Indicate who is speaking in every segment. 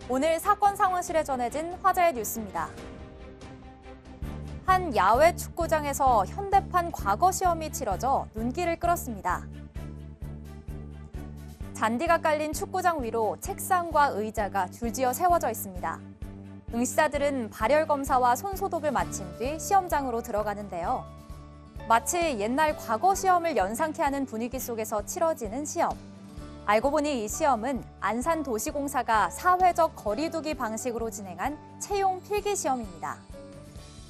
Speaker 1: 오늘 사건 상황실에 전해진 화제의 뉴스입니다. 한 야외 축구장에서 현대판 과거 시험이 치러져 눈길을 끌었습니다. 잔디가 깔린 축구장 위로 책상과 의자가 줄지어 세워져 있습니다. 응시자들은 발열 검사와 손소독을 마친 뒤 시험장으로 들어가는데요. 마치 옛날 과거 시험을 연상케 하는 분위기 속에서 치러지는 시험. 알고 보니 이 시험은 안산도시공사가 사회적 거리두기 방식으로 진행한 채용 필기 시험입니다.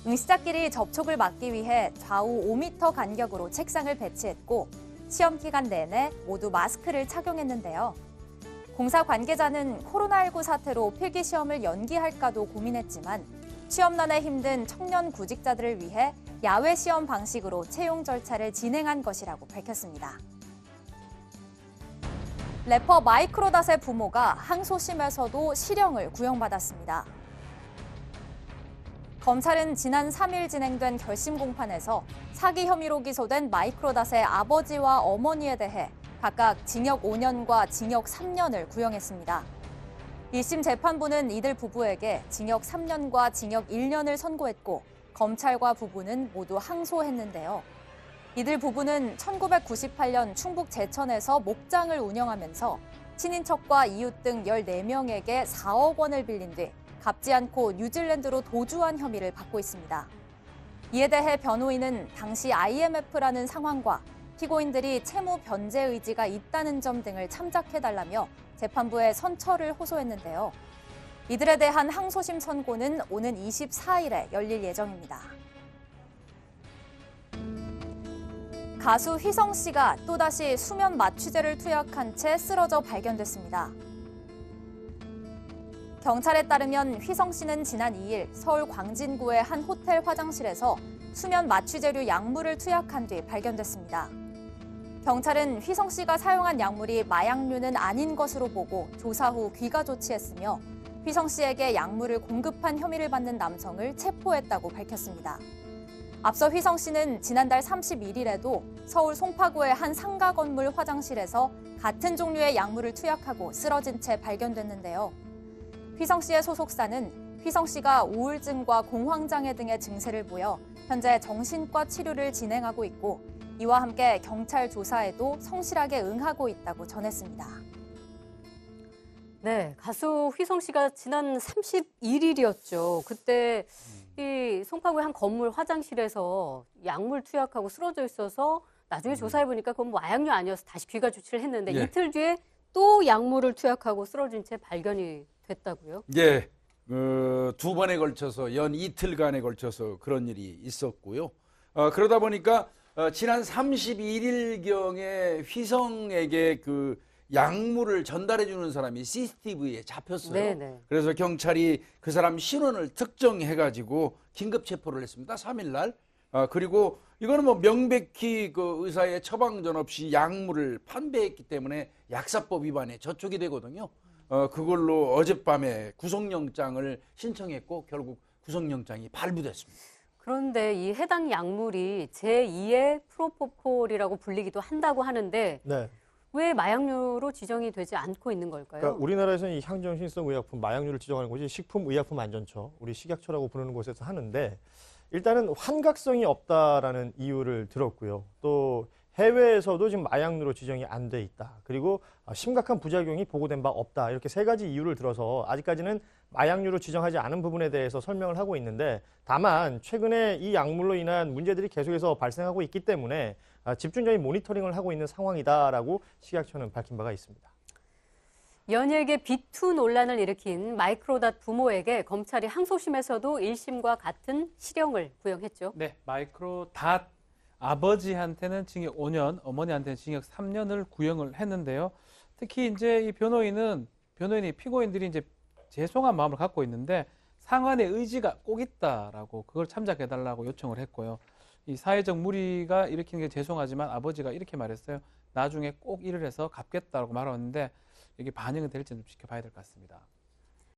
Speaker 1: 응시자끼리 접촉을 막기 위해 좌우 5m 간격으로 책상을 배치했고 시험 기간 내내 모두 마스크를 착용했는데요. 공사 관계자는 코로나19 사태로 필기 시험을 연기할까도 고민했지만 시험난에 힘든 청년 구직자들을 위해 야외 시험 방식으로 채용 절차를 진행한 것이라고 밝혔습니다. 래퍼 마이크로닷의 부모가 항소심에서도 실형을 구형받았습니다. 검찰은 지난 3일 진행된 결심 공판에서 사기 혐의로 기소된 마이크로닷의 아버지와 어머니에 대해 각각 징역 5년과 징역 3년을 구형했습니다. 1심 재판부는 이들 부부에게 징역 3년과 징역 1년을 선고했고 검찰과 부부는 모두 항소했는데요. 이들 부부는 1998년 충북 제천에서 목장을 운영하면서 친인척과 이웃 등 14명에게 4억 원을 빌린 뒤 갚지 않고 뉴질랜드로 도주한 혐의를 받고 있습니다. 이에 대해 변호인은 당시 IMF라는 상황과 피고인들이 채무 변제 의지가 있다는 점 등을 참작해달라며 재판부에 선처를 호소했는데요. 이들에 대한 항소심 선고는 오는 24일에 열릴 예정입니다. 가수 휘성 씨가 또다시 수면 마취제를 투약한 채 쓰러져 발견됐습니다. 경찰에 따르면 휘성 씨는 지난 2일 서울 광진구의 한 호텔 화장실에서 수면 마취제류 약물을 투약한 뒤 발견됐습니다. 경찰은 휘성 씨가 사용한 약물이 마약류는 아닌 것으로 보고 조사 후 귀가 조치했으며 휘성 씨에게 약물을 공급한 혐의를 받는 남성을 체포했다고 밝혔습니다. 앞서 휘성 씨는 지난달 31일에도 서울 송파구의 한 상가 건물 화장실에서 같은 종류의 약물을 투약하고 쓰러진 채 발견됐는데요. 휘성 씨의 소속사는 휘성 씨가 우울증과 공황장애 등의 증세를 보여 현재 정신과 치료를 진행하고 있고 이와 함께 경찰 조사에도 성실하게 응하고 있다고 전했습니다.
Speaker 2: 네, 가수 휘성 씨가 지난 31일이었죠. 그때 이 송파구의 한 건물 화장실에서 약물 투약하고 쓰러져 있어서 나중에 조사해보니까 그건 마약류 아니어서 다시 귀가 조치를 했는데 이틀 뒤에 또 약물을 투약하고 쓰러진 채 발견이 됐다고요?
Speaker 3: 예, 두 번에 걸쳐서 연 이틀간에 걸쳐서 그런 일이 있었고요. 그러다 보니까 지난 31일경에 휘성에게 그 약물을 전달해 주는 사람이 CCTV에 잡혔어요.
Speaker 2: 네네.
Speaker 3: 그래서 경찰이 그 사람 신원을 특정해가지고 긴급 체포를 했습니다. 3일 날. 그리고 이거는 뭐 명백히 그 의사의 처방 전 없이 약물을 판매했기 때문에 약사법 위반에 저촉이 되거든요. 그걸로 어젯밤에 구속영장을 신청했고 결국 구속영장이 발부됐습니다.
Speaker 2: 그런데 이 해당 약물이 제2의 프로포폴이라고 불리기도 한다고 하는데
Speaker 4: 네.
Speaker 2: 왜 마약류로 지정이 되지 않고 있는 걸까요?
Speaker 4: 그러니까 우리나라에서는 이 향정신성 의약품, 마약류를 지정하는 곳이 식품의약품안전처, 우리 식약처라고 부르는 곳에서 하는데 일단은 환각성이 없다라는 이유를 들었고요. 또 해외에서도 지금 마약류로 지정이 안 돼 있다. 그리고 심각한 부작용이 보고된 바 없다. 이렇게 세 가지 이유를 들어서 아직까지는 마약류로 지정하지 않은 부분에 대해서 설명을 하고 있는데 다만 최근에 이 약물로 인한 문제들이 계속해서 발생하고 있기 때문에 집중적인 모니터링을 하고 있는 상황이다라고 식약처는 밝힌 바가 있습니다.
Speaker 2: 연예계 비투 논란을 일으킨 마이크로닷 부모에게 검찰이 항소심에서도 1심과 같은 실형을 구형했죠.
Speaker 5: 네, 마이크로닷 아버지한테는 징역 5년, 어머니한테는 징역 3년을 구형을 했는데요. 특히 이제 이 변호인이 피고인들이 이제 죄송한 마음을 갖고 있는데 상환의 의지가 꼭 있다라고 그걸 참작해달라고 요청을 했고요. 이 사회적 무리가 일으키는 게 죄송하지만 아버지가 이렇게 말했어요. 나중에 꼭 일을 해서 갚겠다라고 말하는데 이게 반영이 될지는 지켜봐야 될 것 같습니다.